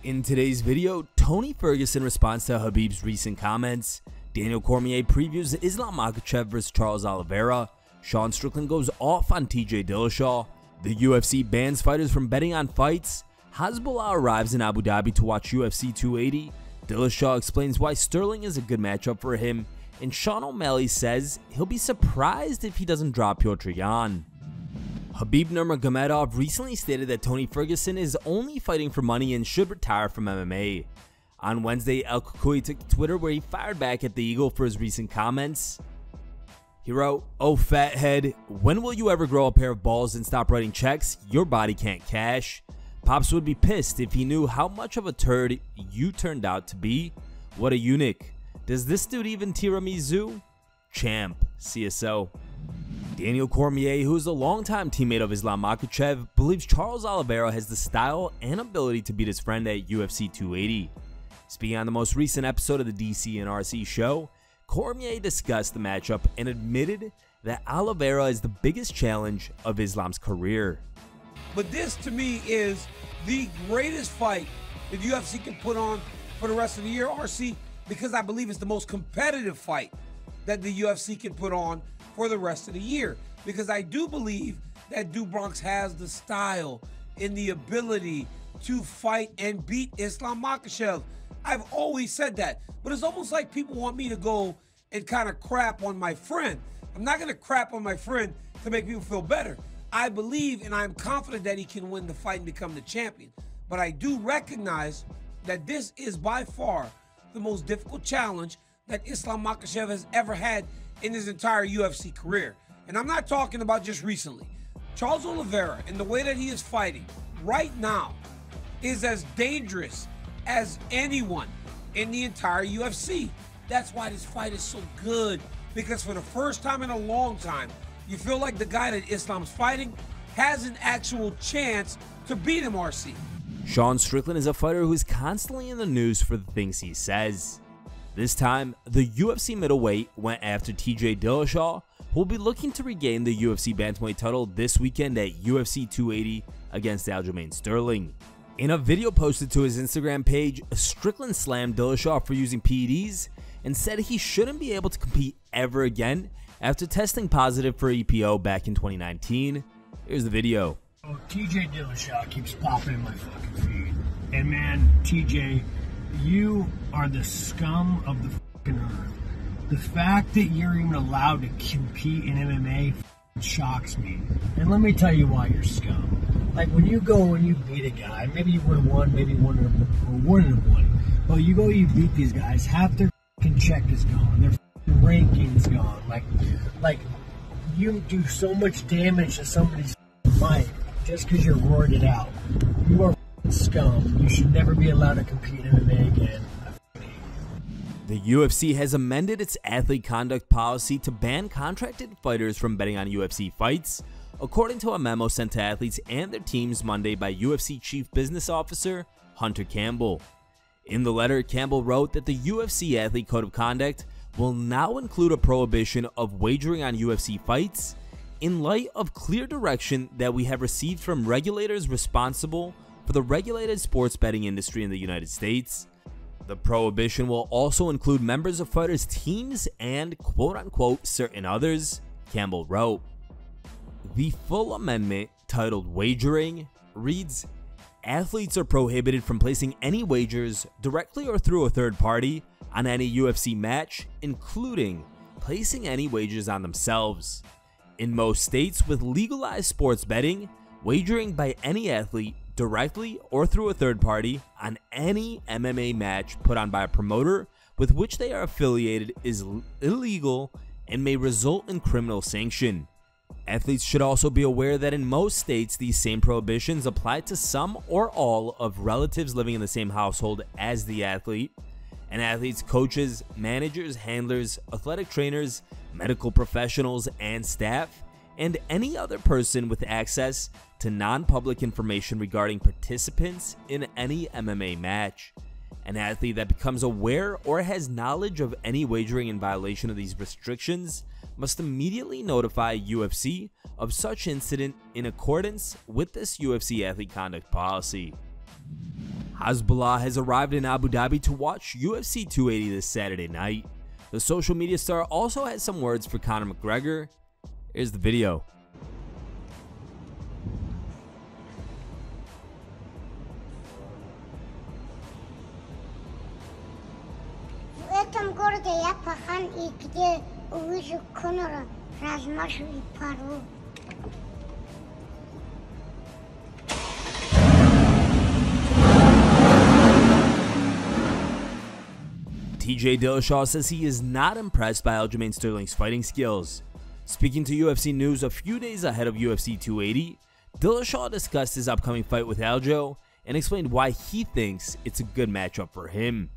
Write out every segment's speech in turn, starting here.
In today's video, Tony Ferguson responds to Khabib's recent comments, Daniel Cormier previews Islam Makhachev vs Charles Oliveira, Sean Strickland goes off on TJ Dillashaw, the UFC bans fighters from betting on fights, Hasbulla arrives in Abu Dhabi to watch UFC 280, Dillashaw explains why Sterling is a good matchup for him, and Sean O'Malley says he'll be surprised if he doesn't drop Petr Yan. Khabib Nurmagomedov recently stated that Tony Ferguson is only fighting for money and should retire from MMA. On Wednesday, El Cucuy took to Twitter where he fired back at the Eagle for his recent comments. He wrote, "Oh fathead, when will you ever grow a pair of balls and stop writing checks your body can't cash? Pops would be pissed if he knew how much of a turd you turned out to be. What a eunuch. Does this dude even tiramisu? Champ, CSO." Daniel Cormier, who is a longtime teammate of Islam Makhachev, believes Charles Oliveira has the style and ability to beat his friend at UFC 280. Speaking on the most recent episode of the DC and RC show, Cormier discussed the matchup and admitted that Oliveira is the biggest challenge of Islam's career. But this, to me, is the greatest fight that UFC can put on for the rest of the year, RC, because I believe it's the most competitive fight that the UFC can put on for the rest of the year. Because I do believe that Do Bronx has the style and the ability to fight and beat Islam Makhachev. I've always said that, but it's almost like people want me to go and kind of crap on my friend. I'm not going to crap on my friend to make people feel better. I believe and I'm confident that he can win the fight and become the champion. But I do recognize that this is by far the most difficult challenge that Islam Makhachev has ever had in his entire UFC career. And I'm not talking about just recently. Charles Oliveira, in the way that he is fighting right now, is as dangerous as anyone in the entire UFC. That's why this fight is so good, because for the first time in a long time, you feel like the guy that Islam's fighting has an actual chance to beat him, RC. Sean Strickland is a fighter who is constantly in the news for the things he says. This time, the UFC middleweight went after TJ Dillashaw, who will be looking to regain the UFC bantamweight title this weekend at UFC 280 against Aljamain Sterling. In a video posted to his Instagram page, Strickland slammed Dillashaw for using PEDs and said he shouldn't be able to compete ever again after testing positive for EPO back in 2019. Here's the video. Oh, TJ Dillashaw keeps popping in my fucking feed. And man, TJ, you are the scum of the fucking earth. The fact that you're even allowed to compete in MMA shocks me. And let me tell you why you're scum. Like when you go and you beat a guy, maybe you would have won, maybe you wouldn't have won. Well, you go, you beat these guys, half their fucking check is gone, their fucking ranking's gone. Like you do so much damage to somebody's life just because you're roided out. You are scum. You should never be allowed to compete in MMA again. The UFC has amended its athlete conduct policy to ban contracted fighters from betting on UFC fights, according to a memo sent to athletes and their teams Monday by UFC Chief Business Officer Hunter Campbell. In the letter, Campbell wrote that the UFC Athlete Code of Conduct will now include a prohibition of wagering on UFC fights in light of clear direction that we have received from regulators responsible for the regulated sports betting industry in the United States. The prohibition will also include members of fighters' teams and quote-unquote certain others, Campbell wrote. The full amendment, titled Wagering, reads, "Athletes are prohibited from placing any wagers directly or through a third party on any UFC match, including placing any wagers on themselves. In most states with legalized sports betting, wagering by any athlete directly or through a third party on any MMA match put on by a promoter with which they are affiliated is illegal and may result in criminal sanction. Athletes should also be aware that in most states these same prohibitions apply to some or all of relatives living in the same household as the athlete, and athletes, coaches, managers, handlers, athletic trainers, medical professionals, and staff, and any other person with access to non-public information regarding participants in any MMA match. An athlete that becomes aware or has knowledge of any wagering in violation of these restrictions must immediately notify UFC of such incident in accordance with this UFC athlete conduct policy." Hasbulla has arrived in Abu Dhabi to watch UFC 280 this Saturday night. The social media star also has some words for Conor McGregor. Here's the video. TJ Dillashaw says he is not impressed by Aljamain Sterling's fighting skills. Speaking to UFC News a few days ahead of UFC 280, Dillashaw discussed his upcoming fight with Aljo and explained why he thinks it's a good matchup for him.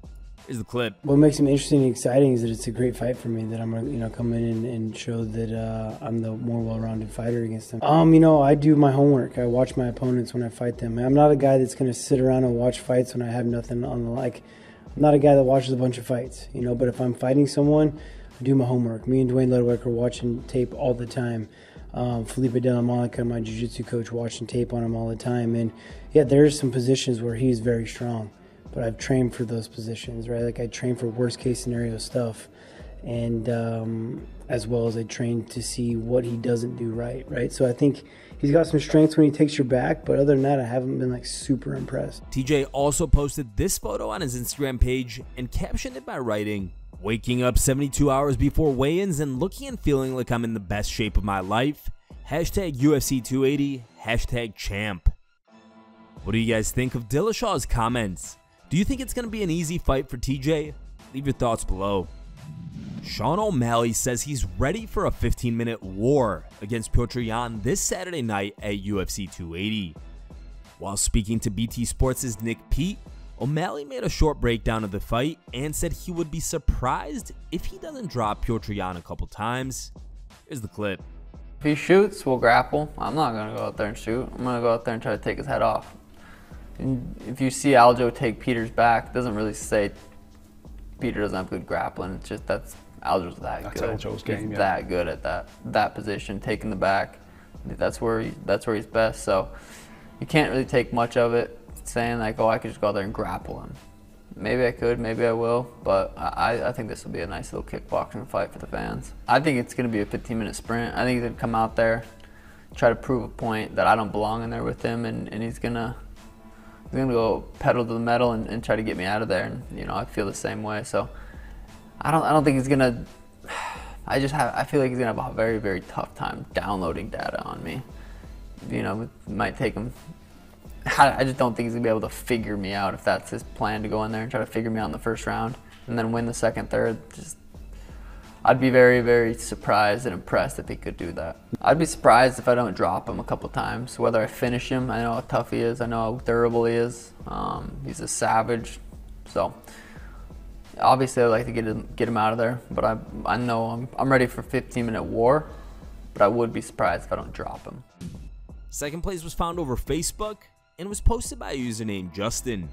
Here's the clip. What makes him interesting and exciting is that it's a great fight for me, that I'm going to come in and show that I'm the more well-rounded fighter against him. I do my homework. I watch my opponents when I fight them. I'm not a guy that's going to sit around and watch fights when I have nothing on the like. I'm not a guy that watches a bunch of fights, but if I'm fighting someone, I do my homework. Me and Dwayne Ludwig are watching tape all the time. Felipe de la Monica, my jiu-jitsu coach, watching tape on him all the time. And yeah, there's some positions where he's very strong, but I've trained for those positions, right? Like I train for worst case scenario stuff, and as well as I train to see what he doesn't do right? So I think he's got some strengths when he takes your back, but other than that, I haven't been like super impressed. TJ also posted this photo on his Instagram page and captioned it by writing, "Waking up 72 hours before weigh-ins and looking and feeling like I'm in the best shape of my life. Hashtag UFC 280, hashtag champ." What do you guys think of Dillashaw's comments? Do you think it's going to be an easy fight for TJ? Leave your thoughts below. Sean O'Malley says he's ready for a 15-minute war against Petr Yan this Saturday night at UFC 280. While speaking to BT Sports' Nick Pete, O'Malley made a short breakdown of the fight and said he would be surprised if he doesn't drop Petr Yan a couple times. Here's the clip. If he shoots, we'll grapple. I'm not going to go out there and shoot. I'm going to go out there and try to take his head off. And if you see Aljo take Peter's back, it doesn't really say Peter doesn't have good grappling. It's just Aljo's that good. That's Aljo's game, he's yeah. that good at that position, taking the back. That's where he's best. So you can't really take much of it saying like, oh, I could just go out there and grapple him. Maybe I could, maybe I will, but I think this will be a nice little kickboxing fight for the fans. I think it's going to be a 15-minute sprint. I think he's going to come out there, try to prove a point that I don't belong in there with him, and he's going to go pedal to the metal and try to get me out of there. And I feel the same way. So I don't think he's gonna. I feel like he's gonna have a very, very tough time downloading data on me. It might take him. I just don't think he's gonna be able to figure me out if that's his plan, to go in there and try to figure me out in the first round and then win the second, third. I'd be very, very surprised and impressed if he could do that. I'd be surprised if I don't drop him a couple times. Whether I finish him, I know how tough he is, I know how durable he is. He's a savage. So obviously I'd like to get him out of there, but I know I'm ready for a 15-minute war, but I would be surprised if I don't drop him. Second place was found over Facebook and was posted by a user named Justin.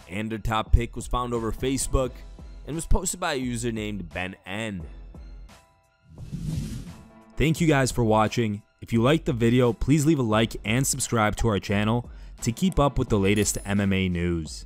And their top pick was found over Facebook and was posted by a user named Ben N. Thank you guys for watching. If you liked the video, please leave a like and subscribe to our channel to keep up with the latest MMA news.